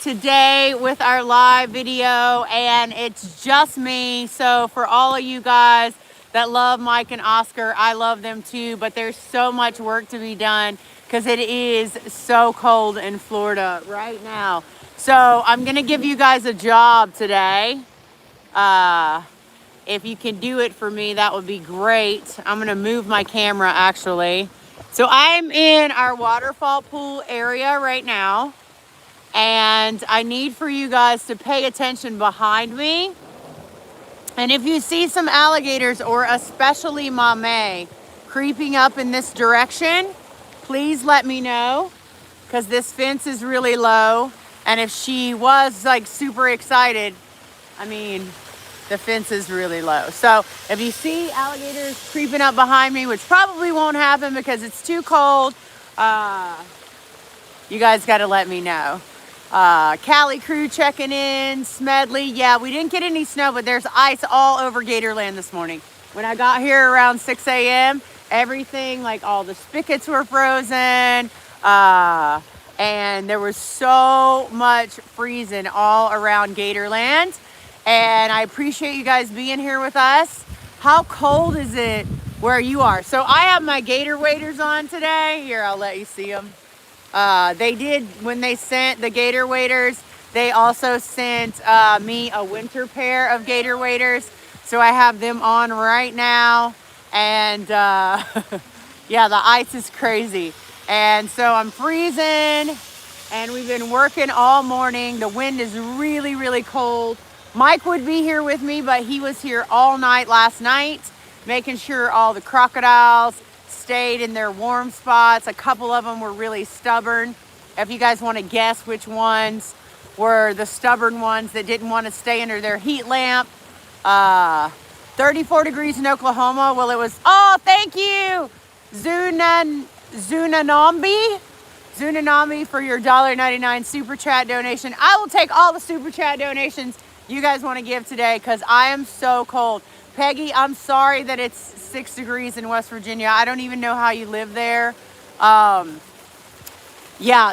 today with our live video, and it's just me. So for all of you guys that love Mike and Oscar, I love them too, but there's so much work to be done because it is so cold in Florida right now. So I'm gonna give you guys a job today. If you can do it for me, that would be great. I'm gonna move my camera actually. So I'm in our waterfall pool area right now, and I need for you guys to pay attention behind me. And if you see some alligators, or especially Mame, creeping up in this direction, please let me know, because this fence is really low. And if she was like super excited, I mean, the fence is really low. So if you see alligators creeping up behind me, which probably won't happen because it's too cold, you guys got to let me know. Cali crew checking in, Smedley. Yeah, we didn't get any snow, but there's ice all over Gatorland this morning. When I got here around 6 a.m., everything, like all the spigots were frozen. And there was so much freezing all around Gatorland. And I appreciate you guys being here with us. How cold is it where you are? So I have my gator waders on today. Here, I'll let you see them. They did, when they sent the gator waders, they also sent me a winter pair of gator waders. So I have them on right now. And yeah, the ice is crazy. And so I'm freezing, and we've been working all morning. The wind is really, really cold. Mike would be here with me, but he was here all night last night, making sure all the crocodiles stayed in their warm spots. A couple of them were really stubborn. If you guys want to guess which ones were the stubborn ones that didn't want to stay under their heat lamp. 34 degrees in Oklahoma. Well, it was, oh, thank you, Zunanambi for your $1.99 super chat donation. I will take all the super chat donations you guys want to give today, because I am so cold. Peggy, I'm sorry that it's 6 degrees in West Virginia. I don't even know how you live there. Yeah,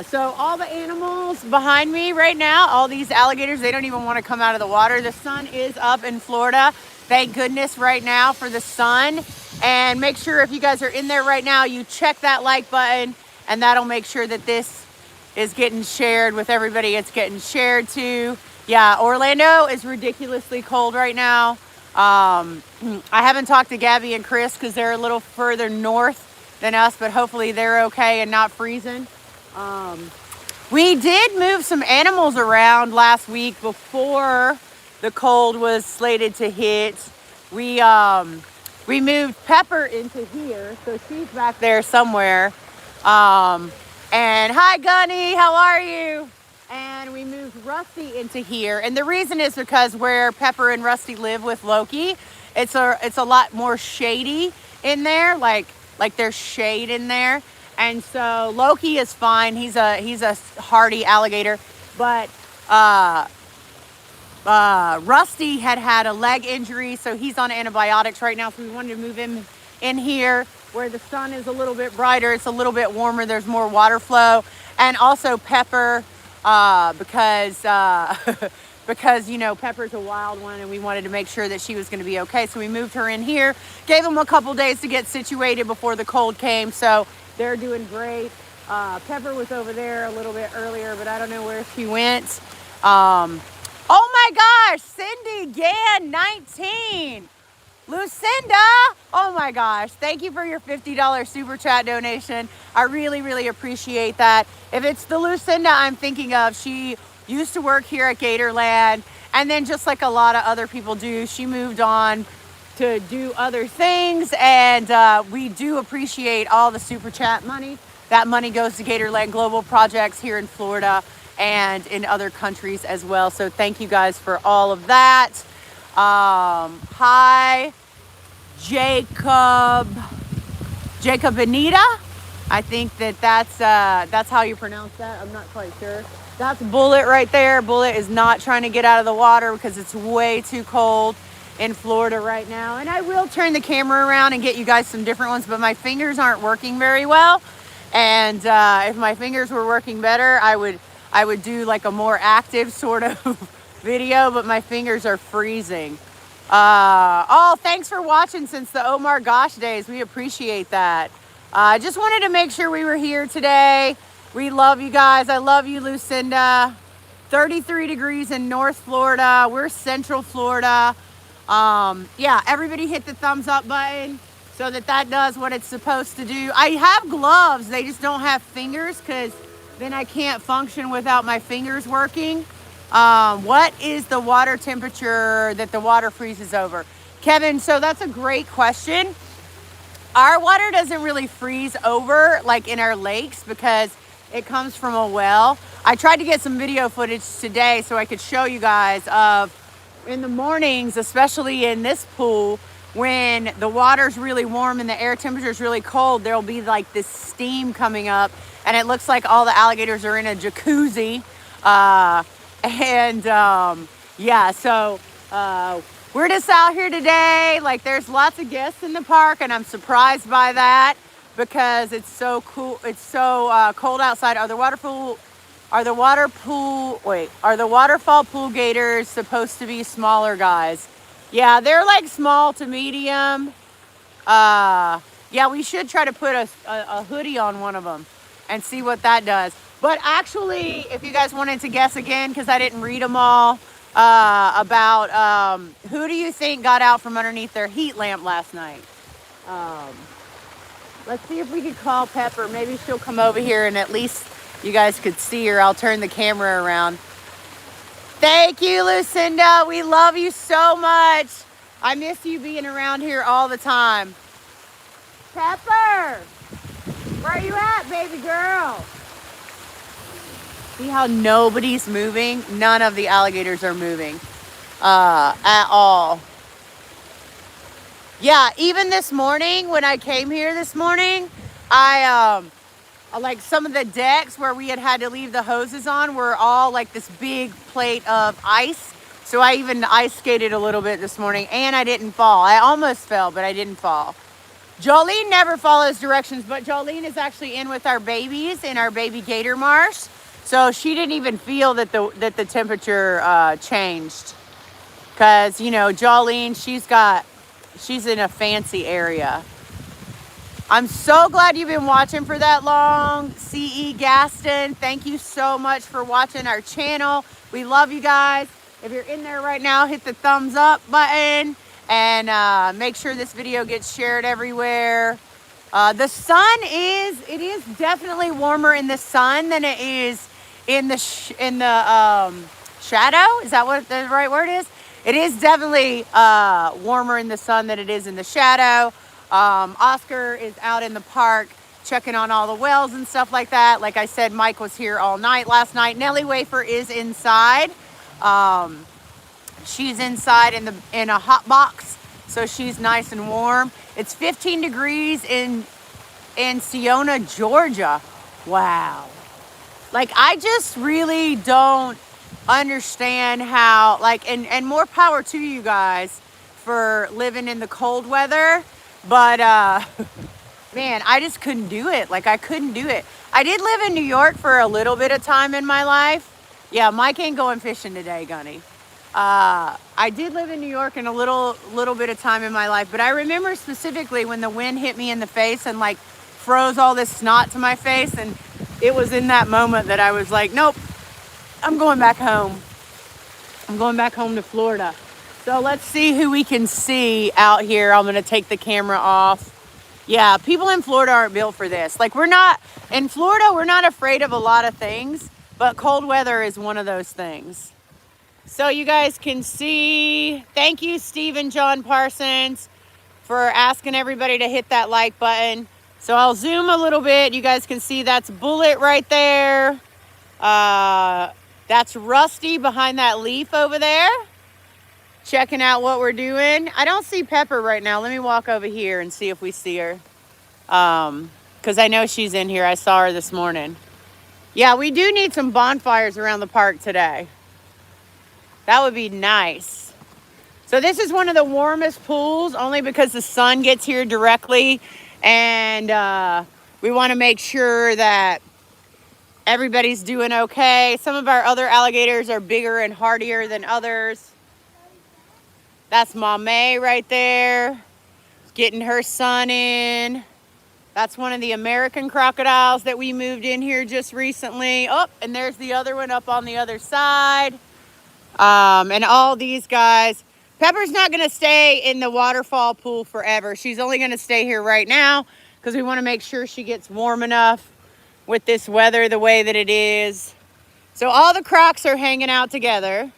so all the animals behind me right now, all these alligators, they don't even want to come out of the water. The sun is up in Florida. Thank goodness right now for the sun. And make sure if you guys are in there right now, you check that like button, and that'll make sure that this is getting shared with everybody it's getting shared to. Yeah, Orlando is ridiculously cold right now. I haven't talked to Gabby and Chris because they're a little further north than us, but hopefully they're okay and not freezing. We did move some animals around last week before the cold was slated to hit. We moved Pepper into here, so she's back there somewhere. And hi, Gunny, how are you? And we moved Rusty into here. And the reason is because where Pepper and Rusty live with Loki, it's a lot more shady in there, like there's shade in there. And so Loki is fine. He's a hardy alligator, but Rusty had a leg injury, so he's on antibiotics right now. So we wanted to move him in here where the sun is a little bit brighter. It's a little bit warmer. There's more water flow. And also Pepper, because you know, Pepper's a wild one, and we wanted to make sure that she was going to be okay. So we moved her in here, gave them a couple days to get situated before the cold came. So they're doing great. Pepper was over there a little bit earlier, but I don't know where she went. Oh my gosh, Cindy Gann, 19. Lucinda, oh my gosh, thank you for your $50 super chat donation. I really, really appreciate that. If it's the Lucinda I'm thinking of, she used to work here at Gatorland, and then just like a lot of other people do, she moved on to do other things, and we do appreciate all the super chat money. That money goes to Gatorland Global Projects here in Florida and in other countries as well. So thank you guys for all of that. Hi, Jacob Anita. I think that's how you pronounce that. I'm not quite sure. That's Bullet right there. Bullet is not trying to get out of the water because it's way too cold in Florida right now. And I will turn the camera around and get you guys some different ones, but my fingers aren't working very well. And if my fingers were working better, I I would do like a more active sort of video, but my fingers are freezing. Oh, thanks for watching since the Oh My Gosh days. We appreciate that. I just wanted to make sure we were here today. We love you guys. I love you, Lucinda. 33 degrees in North Florida. We're Central Florida. Yeah, everybody hit the thumbs up button so that does what it's supposed to do. I have gloves. They just don't have fingers because then I can't function without my fingers working. What is the water temperature that the water freezes over? Kevin, so that's a great question. Our water doesn't really freeze over like in our lakes because it comes from a well. I tried to get some video footage today so I could show you guys of in the mornings, especially in this pool, when the water's really warm and the air temperature is really cold, there'll be like this steam coming up and it looks like all the alligators are in a jacuzzi. Yeah, so we're just out here today. Like there's lots of guests in the park and I'm surprised by that because it's so cool. It's so cold outside. Are the waterfall pool gators supposed to be smaller, guys? Yeah, they're like small to medium. Yeah, we should try to put a hoodie on one of them and see what that does. But actually, if you guys wanted to guess again, because I didn't read them all, about who do you think got out from underneath their heat lamp last night? Let's see if we could call Pepper. Maybe she'll come over here and at least you guys could see her. I'll turn the camera around. Thank you, Lucinda. We love you so much. I miss you being around here all the time. Pepper, where are you at, baby girl? See how nobody's moving? None of the alligators are moving at all. Yeah, even this morning when I came here this morning, I like some of the decks where we had to leave the hoses on were all like this big plate of ice. So I even ice skated a little bit this morning and I didn't fall. I almost fell, but I didn't fall. Jolene never follows directions, but Jolene is actually in with our babies in our baby gator marsh. So she didn't even feel that the temperature changed. Cause you know, Jolene, she's in a fancy area. I'm so glad you've been watching for that long. C.E. Gaston, thank you so much for watching our channel. We love you guys. If you're in there right now, hit the thumbs up button and make sure this video gets shared everywhere. The sun it is definitely warmer in the sun than it is in the shadow. Is that what the right word is? It is definitely warmer in the sun than it is in the shadow. Oscar is out in the park checking on all the wells and stuff like that. Like I said, Mike was here all night last night. Nellie Wafer is inside. She's inside in a hot box, so she's nice and warm. It's 15 degrees in Siona, Georgia. Wow. Like I just really don't understand how, like, and more power to you guys for living in the cold weather. But, man, I just couldn't do it. Like, I couldn't do it. I did live in New York for a little bit of time in my life. Yeah, Mike ain't going fishing today, Gunny. I did live in New York in a little bit of time in my life. But I remember specifically when the wind hit me in the face and, like, froze all this snot to my face. And it was in that moment that I was like, nope, I'm going back home. I'm going back home to Florida. So let's see who we can see out here. I'm going to take the camera off. Yeah, people in Florida aren't built for this. Like in Florida, we're not afraid of a lot of things, but cold weather is one of those things. So you guys can see, thank you, Stephen John Parsons, for asking everybody to hit that like button. So I'll zoom a little bit. You guys can see that's Bullet right there. That's Rusty behind that leaf over there. Checking out what we're doing. I don't see Pepper right now. Let me walk over here and see if we see her. Because I know she's in here. I saw her this morning. Yeah, we do need some bonfires around the park today. That would be nice. So this is one of the warmest pools, only because the sun gets here directly. And we want to make sure that Everybody's doing okay. Some of our other alligators are bigger and hardier than others. That's Mame right there, getting her son in. That's one of the American crocodiles that we moved in here just recently. Oh, and there's the other one up on the other side. And all these guys. Pepper's not going to stay in the waterfall pool forever. She's only going to stay here right now because we want to make sure she gets warm enough with this weather the way that it is. So all the crocs are hanging out together.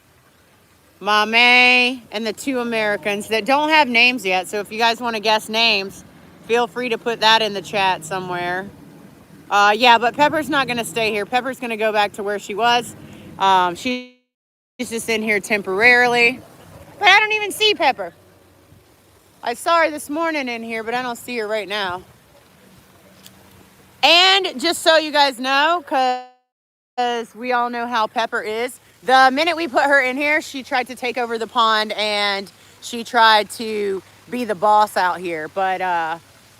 Mame and the two Americans that don't have names yet. So if you guys want to guess names, feel free to put that in the chat somewhere. Yeah, but Pepper's not going to stay here. Pepper's going to go back to where she was. She's just in here temporarily. But I don't even see Pepper. I saw her this morning in here, but I don't see her right now. And just so you guys know, because we all know how Pepper is, the minute we put her in here, she tried to take over the pond and she tried to be the boss out here. But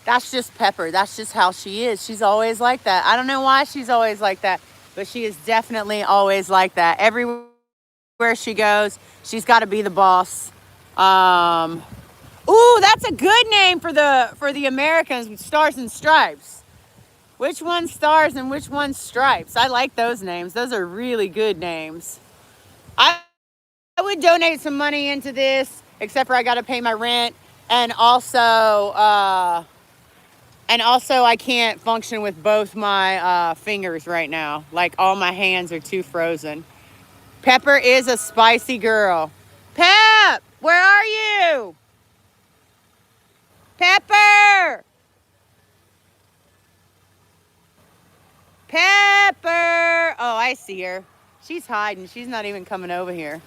that's just Pepper. That's just how she is. She's always like that. I don't know why she's always like that, but she is definitely always like that. Everywhere she goes, she's got to be the boss. Ooh, that's a good name for the Americans with Stars and Stripes. Which one's Stars and which one's Stripes? I like those names. Those are really good names. I would donate some money into this, except for I got to pay my rent, and also I can't function with both my fingers right now. Like all my hands are too frozen. Pepper is a spicy girl. Pep, where are you? Pepper! Pepper! Oh, I see her. She's hiding. She's not even coming over here.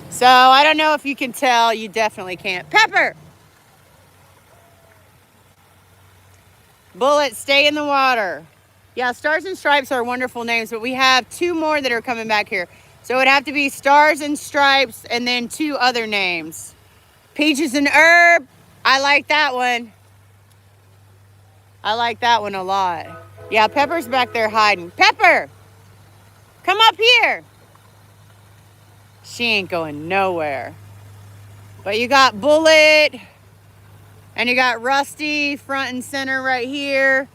So, I don't know if you can tell. You definitely can't. Pepper! Bullet, stay in the water. Yeah, Stars and Stripes are wonderful names, but we have two more that are coming back here. So, it would have to be Stars and Stripes and then two other names. Peaches and Herb. I like that one. I like that one a lot. Yeah, Pepper's back there hiding. Pepper! Come up here. She ain't going nowhere. But you got Bullet. And you got Rusty front and center right here.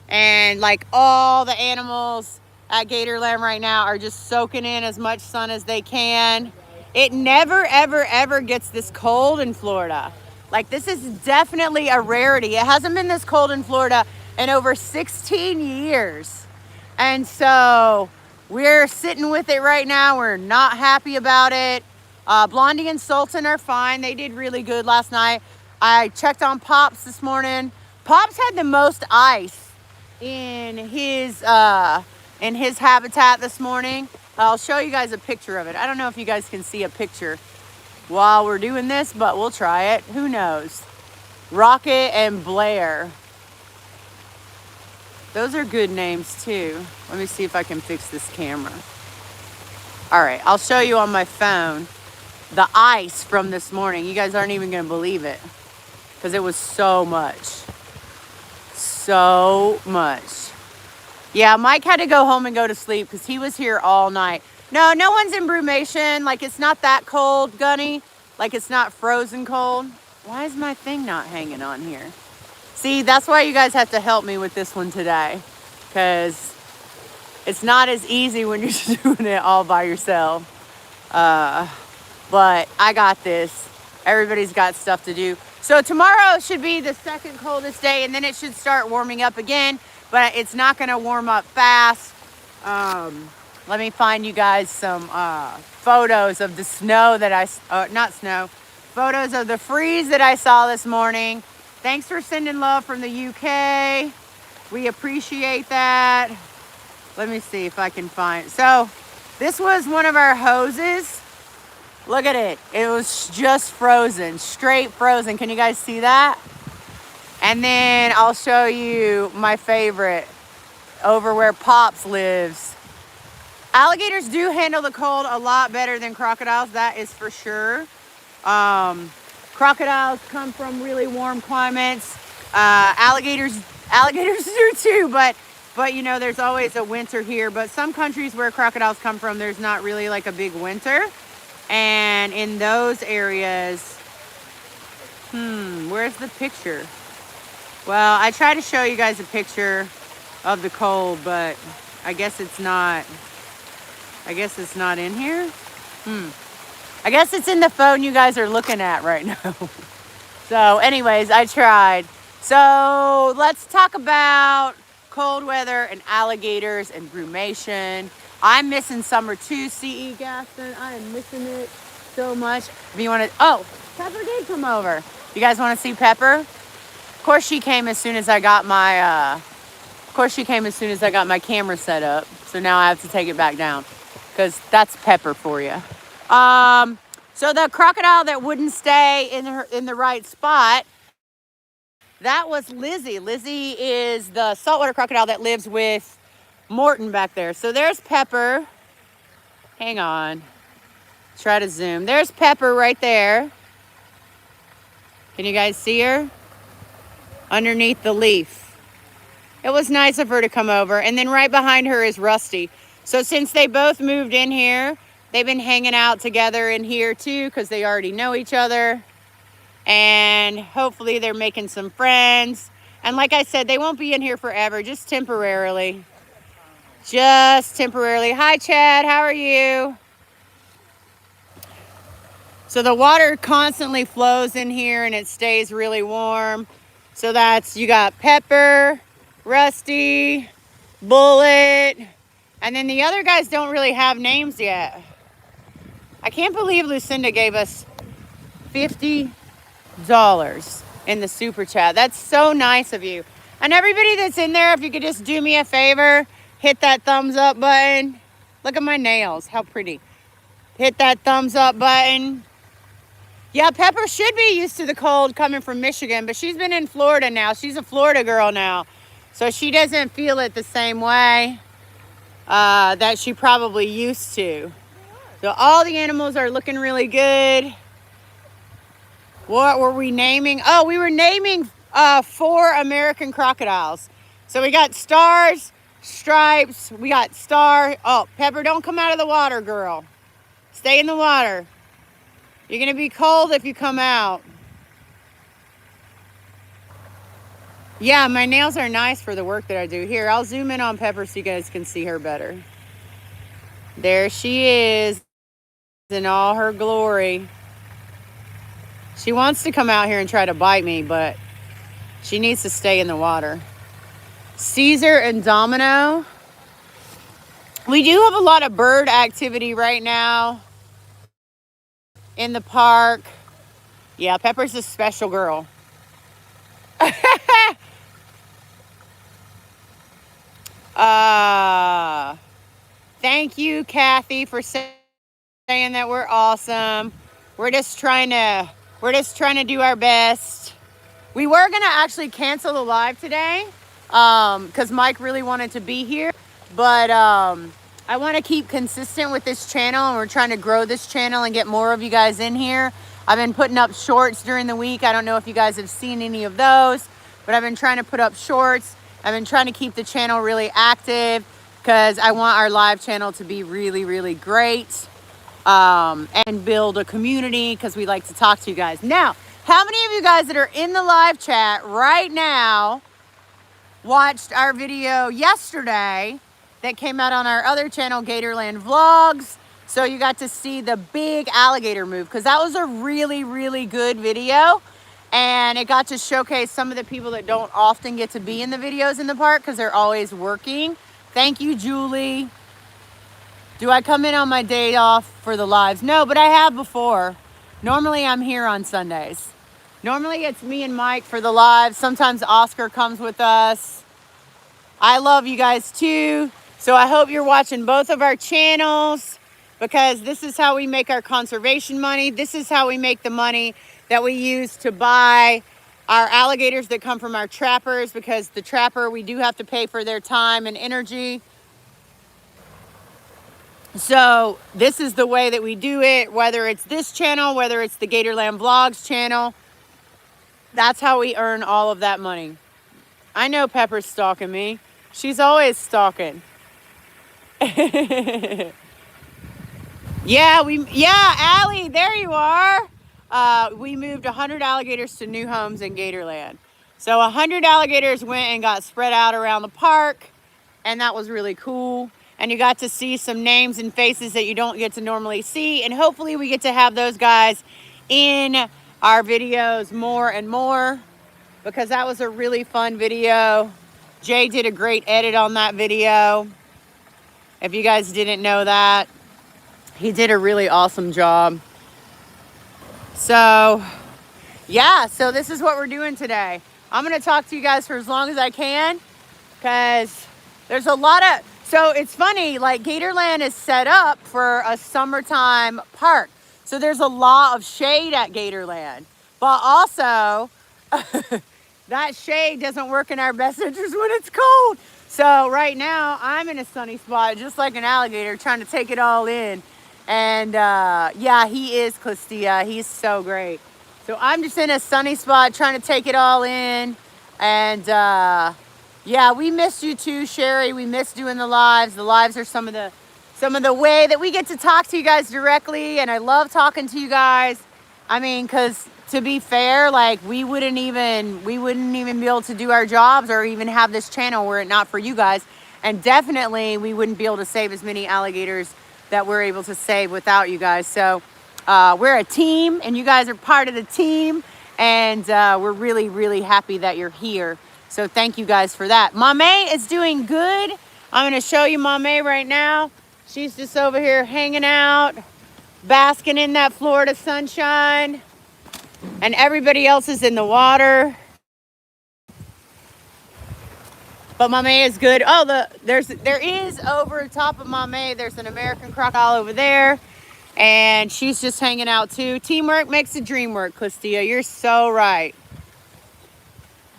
And like all the animals at Gatorland right now are just soaking in as much sun as they can. It never, ever, ever gets this cold in Florida. Like, this is definitely a rarity. It hasn't been this cold in Florida in over 16 years. And so we're sitting with it right now. We're not happy about it. Blondie and Sultan are fine. They did really good last night. I checked on Pops this morning. Pops had the most ice in his habitat this morning. I'll show you guys a picture of it. I don't know if you guys can see a picture while we're doing this, but we'll try it. Who knows? Rocket and Blair. Those are good names too. Let me see if I can fix this camera. All right, I'll show you on my phone the ice from this morning. You guys aren't even gonna believe it because it was so much. So much. Yeah, Mike had to go home and go to sleep because he was here all night. No one's in brumation. Like, it's not that cold, Gunny. Like, it's not frozen cold. Why is my thing not hanging on here? See, that's why you guys have to help me with this one today. Because it's not as easy when you're doing it all by yourself. But I got this. Everybody's got stuff to do. So tomorrow should be the second coldest day, and then it should start warming up again. But it's not going to warm up fast. Let me find you guys some photos of the snow that photos of the freeze that I saw this morning. Thanks for sending love from the UK. We appreciate that. Let me see if I can find. So this was one of our hoses. Look at it. It was just frozen, straight frozen. Can you guys see that? And then I'll show you my favorite over where Pops lives. Alligators do handle the cold a lot better than crocodiles, that is for sure. Crocodiles come from really warm climates. Alligators do too, but But you know, there's always a winter here. But some countries where crocodiles come from, there's not really like a big winter. And in those areas, where's the picture? Well, I try to show you guys a picture of the cold, but I guess it's not. I guess it's not in here. I guess it's in the phone you guys are looking at right now. So anyways, I tried. So let's talk about cold weather and alligators and brumation. I'm missing summer too, C.E. Gaston. I am missing it so much. If you want to, oh, Pepper did come over. You guys want to see Pepper? Of course she came as soon as I got my, camera set up. So now I have to take it back down because that's Pepper for you. So the crocodile that wouldn't stay in the right spot, that was Lizzie. Lizzie is the saltwater crocodile that lives with Morton back there. So there's Pepper. Hang on. Try to zoom. There's Pepper right there. Can you guys see her? Underneath the leaf. It was nice of her to come over. And then right behind her is Rusty. So since they both moved in here, they've been hanging out together in here too because they already know each other. And hopefully they're making some friends. And like I said, they won't be in here forever, just temporarily. Just temporarily. Hi, Chad. How are you? So the water constantly flows in here and it stays really warm. So that's, you got Pepper, Rusty, Bullet, and then the other guys don't really have names yet. I can't believe Lucinda gave us $50 in the super chat. That's so nice of you. And everybody that's in there, if you could just do me a favor, hit that thumbs up button. Look at my nails, how pretty. Hit that thumbs up button. Yeah, Pepper should be used to the cold coming from Michigan, but she's been in Florida now. She's a Florida girl now. So she doesn't feel it the same way that she probably used to. So all the animals are looking really good. What were we naming? Oh, we were naming 4 American crocodiles. So we got Stars, Stripes, we got Star. Oh, Pepper, don't come out of the water, girl. Stay in the water. You're going to be cold if you come out. Yeah, my nails are nice for the work that I do. Here, I'll zoom in on Pepper so you guys can see her better. There she is in all her glory. She wants to come out here and try to bite me, but she needs to stay in the water. Caesar and Domino. We do have a lot of bird activity right now in the park. Yeah, Pepper's a special girl. Thank you, Kathy, for saying that we're awesome. We're just trying to do our best. We were gonna actually cancel the live today because Mike really wanted to be here, but I want to keep consistent with this channel, and we're trying to grow this channel and get more of you guys in here. I've been putting up shorts during the week. I don't know if you guys have seen any of those, but I've been trying to put up shorts. I've been trying to keep the channel really active because I want our live channel to be really, really great and build a community because we like to talk to you guys. Now, how many of you guys that are in the live chat right now watched our video yesterday that came out on our other channel, Gatorland Vlogs? So you got to see the big alligator move because that was a really, really good video. And it got to showcase some of the people that don't often get to be in the videos in the park because they're always working. Thank you, Julie. Do I come in on my day off for the lives? No, but I have before. Normally I'm here on Sundays. Normally it's me and Mike for the lives. Sometimes Oscar comes with us. I love you guys too. So I hope you're watching both of our channels because this is how we make our conservation money. This is how we make the money that we use to buy our alligators that come from our trappers, because the trapper, we do have to pay for their time and energy. So this is the way that we do it, whether it's this channel, whether it's the Gatorland Vlogs channel. That's how we earn all of that money. I know Pepper's stalking me. She's always stalking. Yeah, Allie, there you are. We moved 100 alligators to new homes in Gatorland. So 100 alligators went and got spread out around the park, and that was really cool. And you got to see some names and faces that you don't get to normally see, and hopefully we get to have those guys in our videos more and more, because that was a really fun video. Jay did a great edit on that video. If you guys didn't know that, he did a really awesome job. So, yeah, so this is what we're doing today. I'm going to talk to you guys for as long as I can, because there's a lot of, so it's funny, like Gatorland is set up for a summertime park. So there's a lot of shade at Gatorland, but also that shade doesn't work in our best interest when it's cold. So right now I'm in a sunny spot, just like an alligator, trying to take it all in. And yeah, he is Clistia. He's so great. So I'm just in a sunny spot trying to take it all in. And yeah, we missed you too, Sherry. We missed doing the lives. The lives are some of the way that we get to talk to you guys directly. And I love talking to you guys. I mean, because to be fair, like we wouldn't even be able to do our jobs or even have this channel were it not for you guys. And definitely we wouldn't be able to save as many alligators that we're able to save without you guys. So we're a team, and you guys are part of the team, and we're really, really happy that you're here. So thank you guys for that. Mame is doing good. I'm gonna show you Mame right now. She's just over here hanging out, basking in that Florida sunshine, and everybody else is in the water. But Mame is good. Oh, there is over top of Mame, there's an American crocodile over there. And she's just hanging out too. Teamwork makes the dream work, Clistia. You're so right.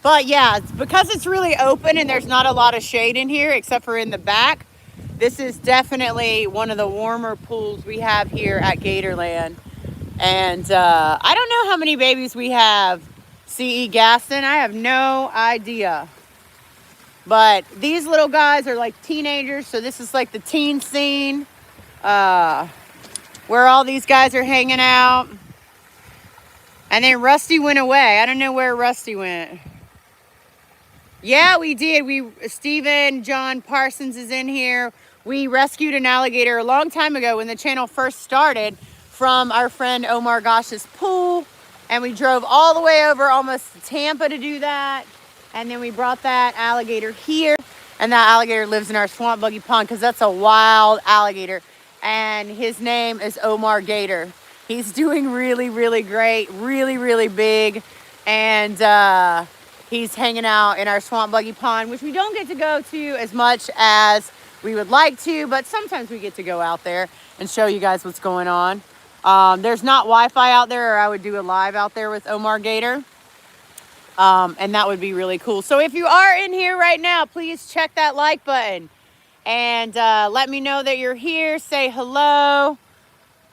But yeah, because it's really open and there's not a lot of shade in here except for in the back. This is definitely one of the warmer pools we have here at Gatorland. And I don't know how many babies we have, C.E. Gaston. I have no idea. But these little guys are like teenagers, so this is like the teen scene where all these guys are hanging out. And then Rusty went away. I don't know where Rusty went. Yeah, we did. Stephen John Parsons is in here. We rescued an alligator a long time ago when the channel first started from our friend Omar Gosh's pool. And we drove all the way over almost to Tampa to do that. And then we brought that alligator here, and that alligator lives in our swamp buggy pond because that's a wild alligator. And his name is Omar Gator. He's doing really, really great, really, really big. And he's hanging out in our swamp buggy pond, which we don't get to go to as much as we would like to, but sometimes we get to go out there and show you guys what's going on. There's not Wi-Fi out there, or I would do a live out there with Omar Gator. And that would be really cool. So if you are in here right now, please check that like button and let me know that you're here. Say hello.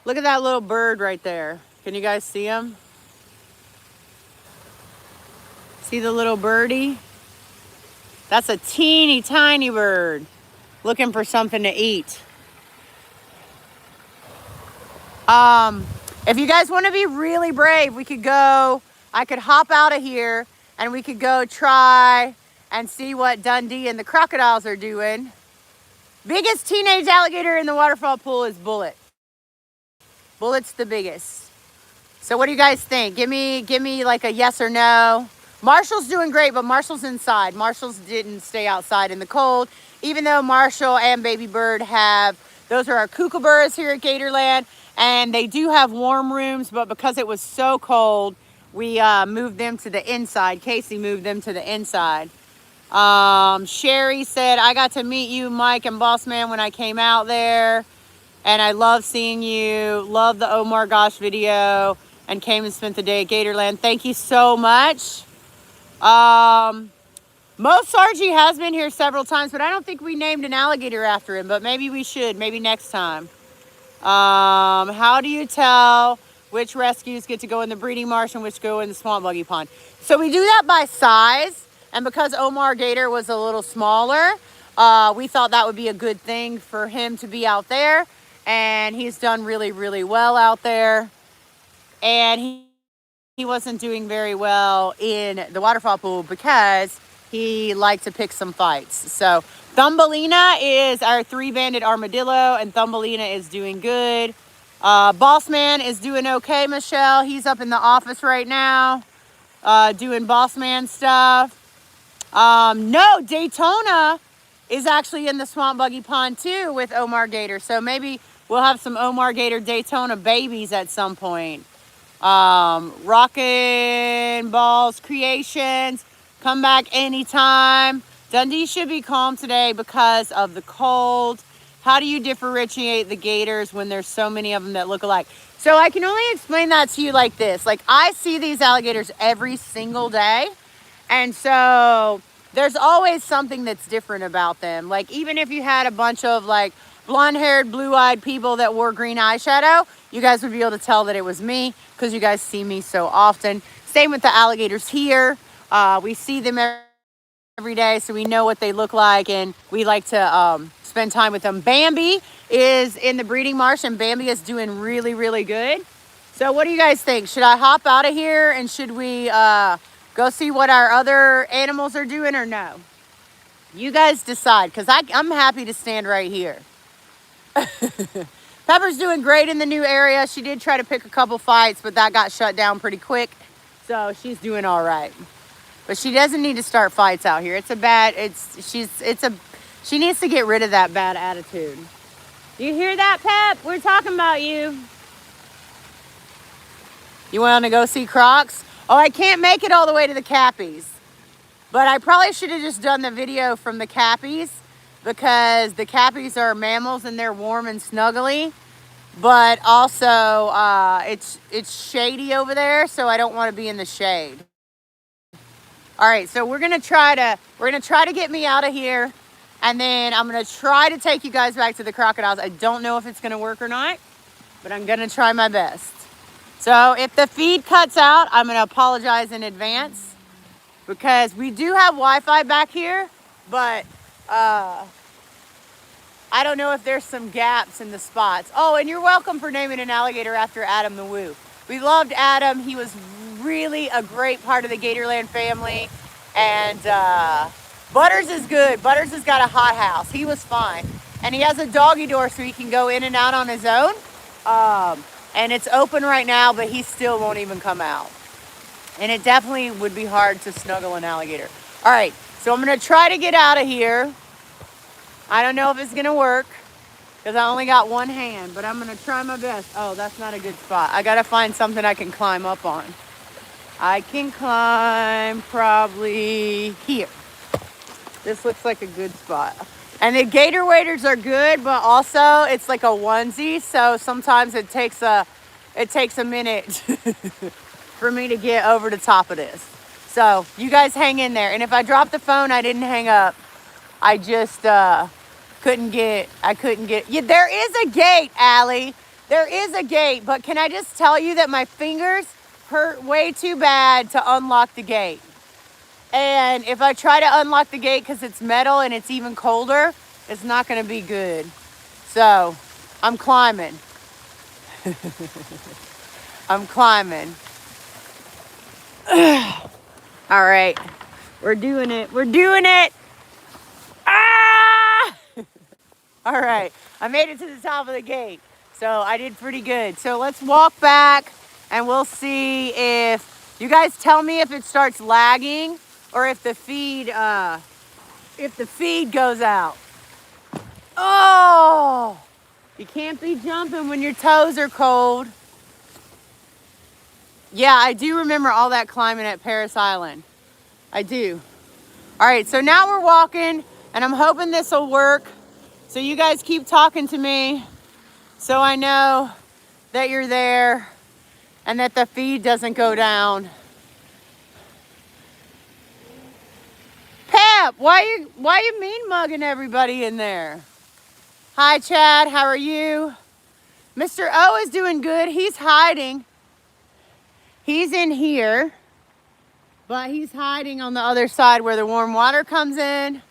Look at that little bird right there. Can you guys see him? See the little birdie? That's a teeny tiny bird looking for something to eat. If you guys want to be really brave, we could go, I could hop out of here and we could go try and see what Dundee and the crocodiles are doing. Biggest teenage alligator in the waterfall pool is Bullet. Bullet's the biggest. So what do you guys think? Give me like a yes or no. Marshall's doing great, but Marshall's inside. Marshall's didn't stay outside in the cold, even though Marshall and Baby Bird those are our kookaburras here at Gatorland, and they do have warm rooms, but because it was so cold, we moved them to the inside. Casey moved them to the inside. Sherry said, I got to meet you, Mike and Boss Man, when I came out there. And I love seeing you. Love the Omar Gosh video. And came and spent the day at Gatorland. Thank you so much. Mo Sargi has been here several times, but I don't think we named an alligator after him. But maybe we should. Maybe next time. How do you tell which rescues get to go in the breeding marsh and which go in the swamp buggy pond? So we do that by size. And because Omar Gator was a little smaller, we thought that would be a good thing for him to be out there. And he's done really, really well out there. And he wasn't doing very well in the waterfall pool because he liked to pick some fights. So Thumbelina is our 3-banded armadillo, and Thumbelina is doing good. Boss Man is doing okay, Michelle. He's up in the office right now, doing boss man stuff. No, Daytona is actually in the swamp buggy pond too with Omar Gator. So maybe we'll have some Omar Gator Daytona babies at some point. Rockin' Balls Creations, come back anytime. Dundee should be calm today because of the cold. How do you differentiate the gators when there's so many of them that look alike? So I can only explain that to you like this. Like, I see these alligators every single day. And so there's always something that's different about them. Like, even if you had a bunch of like blonde-haired, blue-eyed people that wore green eyeshadow, you guys would be able to tell that it was me because you guys see me so often. Same with the alligators here. We see them every day, so we know what they look like, and we like to spend time with them. Bambi is in the breeding marsh, and Bambi is doing really, really good. So what do you guys think? Should I hop out of here, and should we go see what our other animals are doing, or no? You guys decide, because I'm happy to stand right here. Pepper's doing great in the new area. She did try to pick a couple fights, but that got shut down pretty quick. So she's doing all right. But she doesn't need to start fights out here. She needs to get rid of that bad attitude. Do you hear that, Pep? We're talking about you. You want to go see Crocs? Oh, I can't make it all the way to the Cappies. But I probably should have just done the video from the Cappies, because the Cappies are mammals and they're warm and snuggly. But also, it's shady over there, so I don't want to be in the shade. All right, so we're gonna try to get me out of here, and then I'm gonna try to take you guys back to the crocodiles. I don't know if it's gonna work or not, but I'm gonna try my best. So if the feed cuts out, I'm gonna apologize in advance, because we do have Wi-Fi back here, but I don't know if there's some gaps in the spots. Oh, and you're welcome for naming an alligator after Adam the Woo. We loved Adam. He was really a great part of the Gatorland family. And Butters is good. Butters has got a hot house. He was fine. And he has a doggy door so he can go in and out on his own. And it's open right now, but he still won't even come out. And it definitely would be hard to snuggle an alligator. All right, so I'm gonna try to get out of here. I don't know if it's gonna work because I only got one hand, but I'm gonna try my best. Oh, that's not a good spot. I gotta find something I can climb up on. I can climb probably here. This looks like a good spot. And the gator waders are good, but also it's like a onesie, so sometimes it takes a minute for me to get over the top of this. So you guys hang in there. And if I drop the phone, I didn't hang up. I just couldn't get. Yeah, there is a gate, Allie. There is a gate, but can I just tell you that my fingers hurt way too bad to unlock the gate. And if I try to unlock the gate because it's metal and it's even colder, it's not going to be good. So I'm climbing. I'm climbing. All right. We're doing it. We're doing it. Ah! All right. I made it to the top of the gate. So I did pretty good. So let's walk back and we'll see if you guys tell me if it starts lagging or if the feed goes out. Oh, you can't be jumping when your toes are cold. Yeah, I do remember all that climbing at Paris Island. I do. All right, so now we're walking and I'm hoping this will work. So you guys keep talking to me so I know that you're there and that the feed doesn't go down. Pep, why you mean mugging everybody in there? Hi, Chad, how are you? Mr. O is doing good. He's hiding. He's in here, But he's hiding on the other side where the warm water comes in,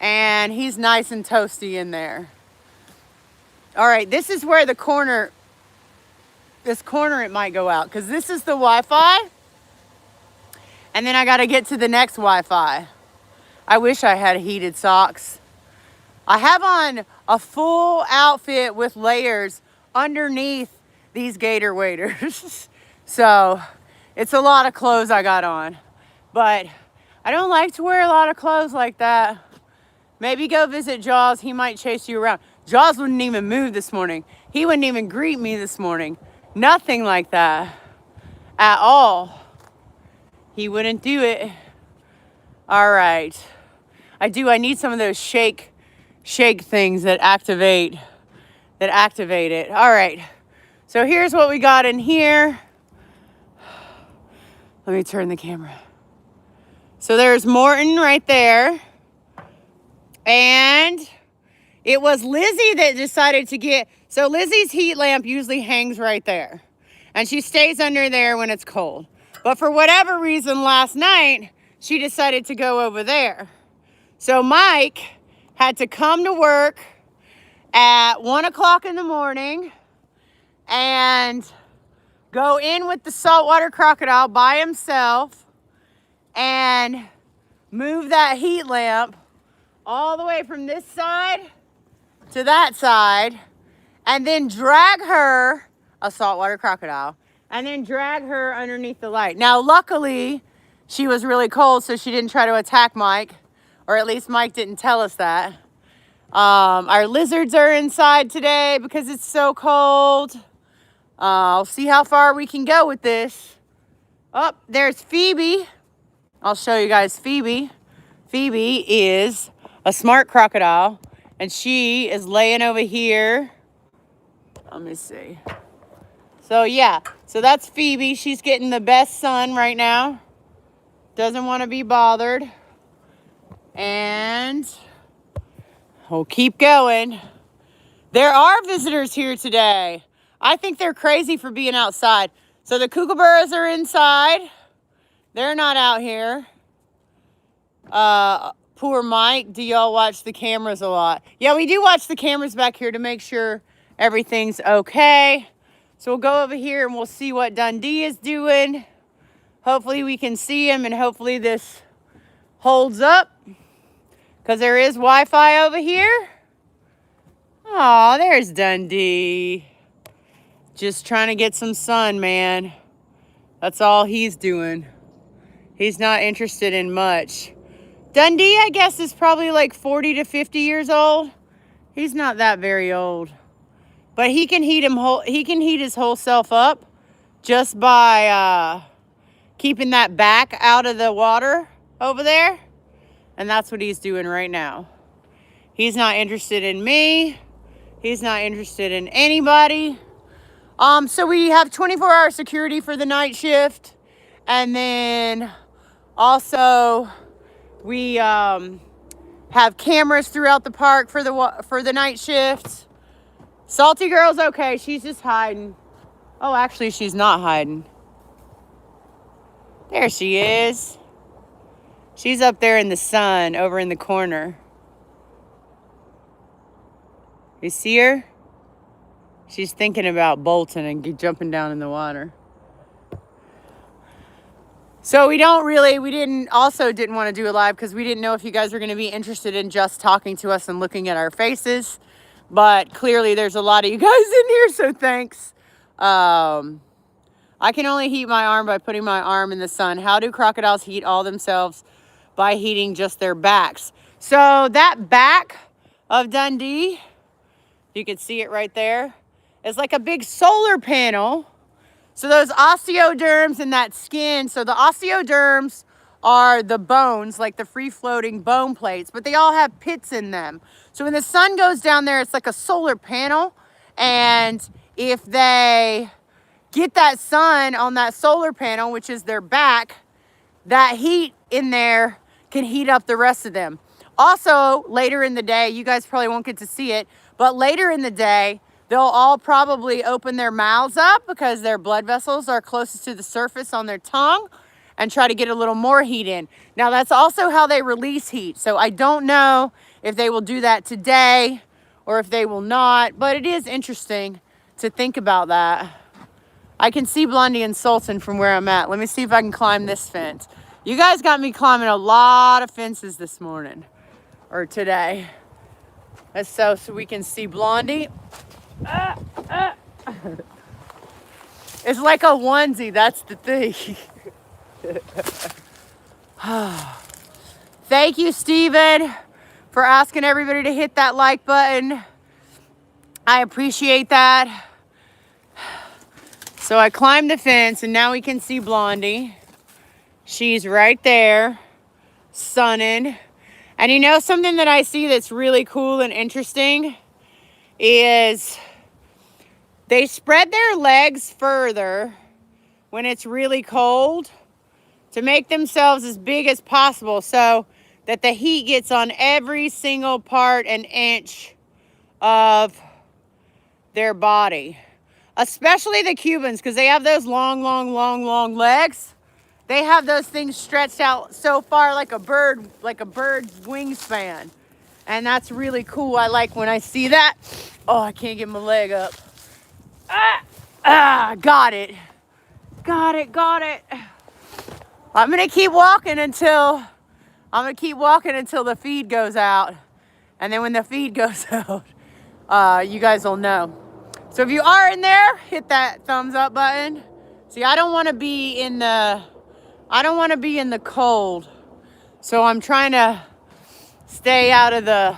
and he's nice and toasty in there. All right, this is where the corner, this corner it might go out, because this is the Wi-Fi, and then I got to get to the next Wi-Fi. I wish I had heated socks. I have on a full outfit with layers underneath these gator waders. So it's a lot of clothes I got on. But I don't like to wear a lot of clothes like that. Maybe go visit Jaws. He might chase you around. Jaws wouldn't even move this morning. He wouldn't even greet me this morning. Nothing like that at all. He wouldn't do it. All right. I need some of those shake things that activate it. All right. So here's what we got in here. Let me turn the camera. So there's Morton right there. And it was Lizzie that decided to get, so Lizzie's heat lamp usually hangs right there. And she stays under there when it's cold. But for whatever reason last night, she decided to go over there. So Mike had to come to work at 1 o'clock in the morning and go in with the saltwater crocodile by himself and move that heat lamp all the way from this side to that side, and then drag her, a saltwater crocodile, and then drag her underneath the light. Now, luckily, she was really cold, so she didn't try to attack Mike, or at least Mike didn't tell us that. Our lizards are inside today because it's so cold. I'll see how far we can go with this. Oh, there's Phoebe. I'll show you guys Phoebe. Phoebe is a smart crocodile, and she is laying over here. Let me see. So yeah, so that's Phoebe. She's getting the best sun right now. Doesn't want to be bothered. And we'll keep going. There are visitors here today. I think they're crazy for being outside. So the kookaburras are inside. They're not out here. Poor Mike. Do y'all watch the cameras a lot? Yeah, we do watch the cameras back here to make sure everything's okay. So we'll go over here and we'll see what Dundee is doing. Hopefully we can see him, and hopefully this holds up, because there is Wi-Fi over here. Aw, there's Dundee. Just trying to get some sun, man. That's all he's doing. He's not interested in much. Dundee, I guess, is probably like 40 to 50 years old. He's not that very old. But he can heat his whole self up just by keeping that back out of the water over there. And that's what he's doing right now. He's not interested in me. He's not interested in anybody. So we have 24-hour security for the night shift. And then also we have cameras throughout the park for the night shift. Salty Girl's okay. She's just hiding. Oh, actually, she's not hiding. There she is. She's up there in the sun, over in the corner. You see her? She's thinking about bolting and jumping down in the water. So we didn't want to do a live because we didn't know if you guys were going to be interested in just talking to us and looking at our faces. But clearly there's a lot of you guys in here, so thanks. I can only heat my arm by putting my arm in the sun. How do crocodiles heat all themselves? By heating just their backs. So that back of Dundee, you can see it right there, is like a big solar panel. So those osteoderms in that skin, so the osteoderms are the bones, like the free-floating bone plates, but they all have pits in them. So when the sun goes down there, it's like a solar panel, and if they get that sun on that solar panel, which is their back, that heat in there can heat up the rest of them. Also, later in the day, you guys probably won't get to see it, but later in the day, they'll all probably open their mouths up because their blood vessels are closest to the surface on their tongue, and try to get a little more heat in. Now, that's also how they release heat. So I don't know if they will do that today or if they will not, but it is interesting to think about that. I can see Blondie and Sultan from where I'm at. Let me see if I can climb this fence. You guys got me climbing a lot of fences this morning or today. That's so we can see Blondie. It's like a onesie, that's the thing. Thank you, Steven, for asking everybody to hit that like button. I appreciate that. So I climbed the fence and now we can see Blondie. She's right there, sunning. And you know something that I see that's really cool and interesting is they spread their legs further when it's really cold to make themselves as big as possible so that the heat gets on every single part and inch of their body. Especially the Cubans, because they have those long legs. They have those things stretched out so far like a bird's wingspan. And that's really cool. I like when I see that. Oh, I can't get my leg up. Got it. Got it. I'm gonna keep walking until the feed goes out. And then when the feed goes out, you guys will know. So if you are in there, hit that thumbs up button. See, I don't want to be in the cold. So I'm trying to stay out of the,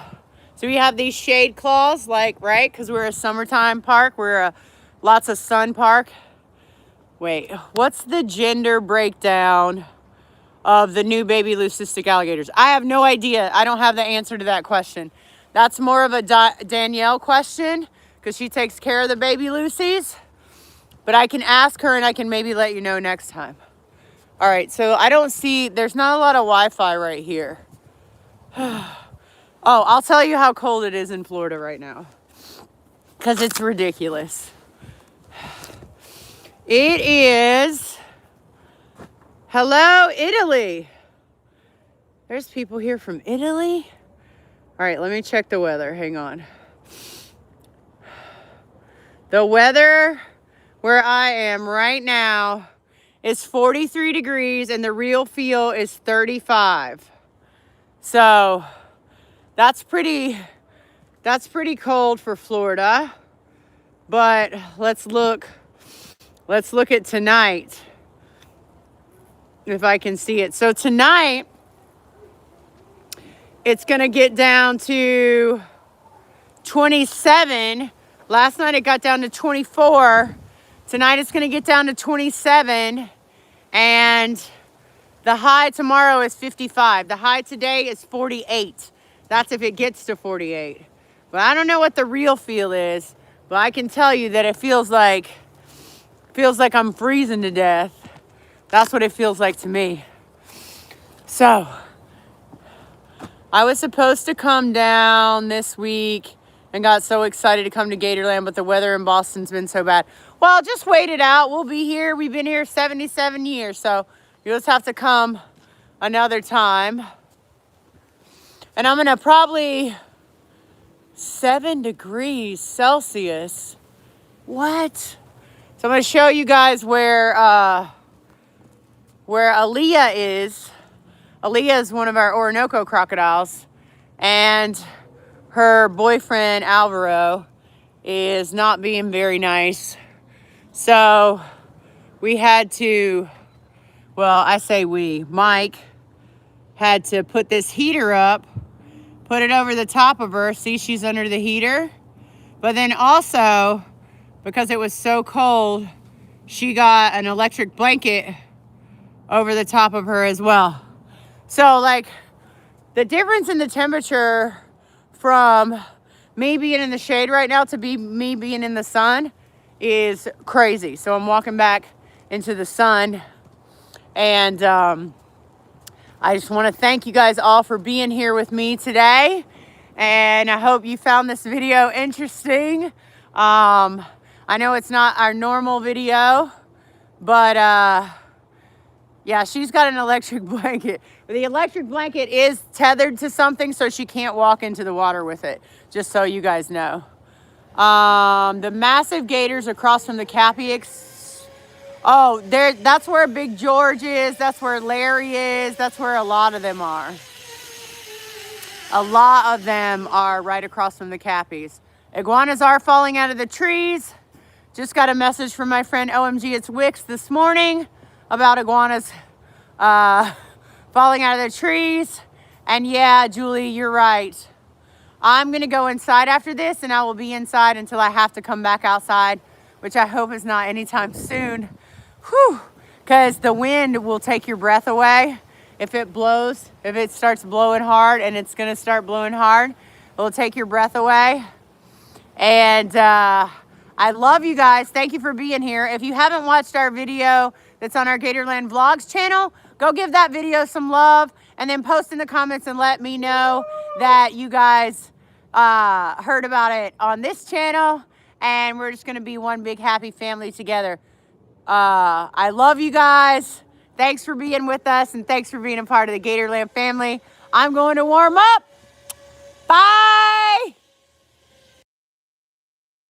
so we have these shade claws, like, right? Because we're a summertime park. We're a lots of sun park. Wait, what's the gender breakdown of the new baby leucistic alligators? I have no idea. I don't have the answer to that question. That's more of a Danielle question because she takes care of the baby Lucies. But I can ask her and I can maybe let you know next time. All right, so I don't see, there's not a lot of Wi-Fi right here. Oh, I'll tell you how cold it is in Florida right now. Because it's ridiculous. It is, hello, Italy. There's people here from Italy. All right, let me check the weather. Hang on. The weather where I am right now is 43 degrees and the real feel is 35. So that's pretty cold for Florida. But let's look at tonight. If I can see it. So tonight it's going to get down to 27. Last night it got down to 24. Tonight it's going to get down to 27. And the high tomorrow is 55. The high today is 48. That's if it gets to 48. But I don't know what the real feel is. But I can tell you that it feels like I'm freezing to death. That's what it feels like to me. So I was supposed to come down this week and got so excited to come to Gatorland, but the weather in Boston's been so bad. Well, just wait it out. We'll be here. We've been here 77 years, so you'll just have to come another time. And I'm gonna probably 7 degrees Celsius. What? So I'm gonna show you guys where Aaliyah is. Aaliyah is one of our Orinoco crocodiles, and her boyfriend Alvaro is not being very nice. So we had to, well, I say we, Mike had to put this heater up, put it over the top of her. See, she's under the heater. But then also, because it was so cold, she got an electric blanket over the top of her as well. So like the difference in the temperature from me being in the shade right now to me being in the sun is crazy. So I'm walking back into the sun, and I just want to thank you guys all for being here with me today, and I hope you found this video interesting. I know it's not our normal video, but Yeah, she's got an electric blanket. The electric blanket is tethered to something, so she can't walk into the water with it, just so you guys know. The massive gators across from the Cappy. Oh, that's where Big George is. That's where Larry is. That's where a lot of them are. A lot of them are right across from the Cappies. Iguanas are falling out of the trees. Just got a message from my friend OMG It's Wix this morning about iguanas falling out of the trees. And yeah, Julie, you're right. I'm gonna go inside after this, and I will be inside until I have to come back outside, which I hope is not anytime soon. Whew, because the wind will take your breath away. If it blows, if it starts blowing hard, and it's gonna start blowing hard, it will take your breath away. And I love you guys. Thank you for being here. If you haven't watched our video that's on our Gatorland Vlogs channel, go give that video some love and then post in the comments and let me know that you guys heard about it on this channel, and we're just gonna be one big happy family together. I love you guys. Thanks for being with us, and thanks for being a part of the Gatorland family. I'm going to warm up.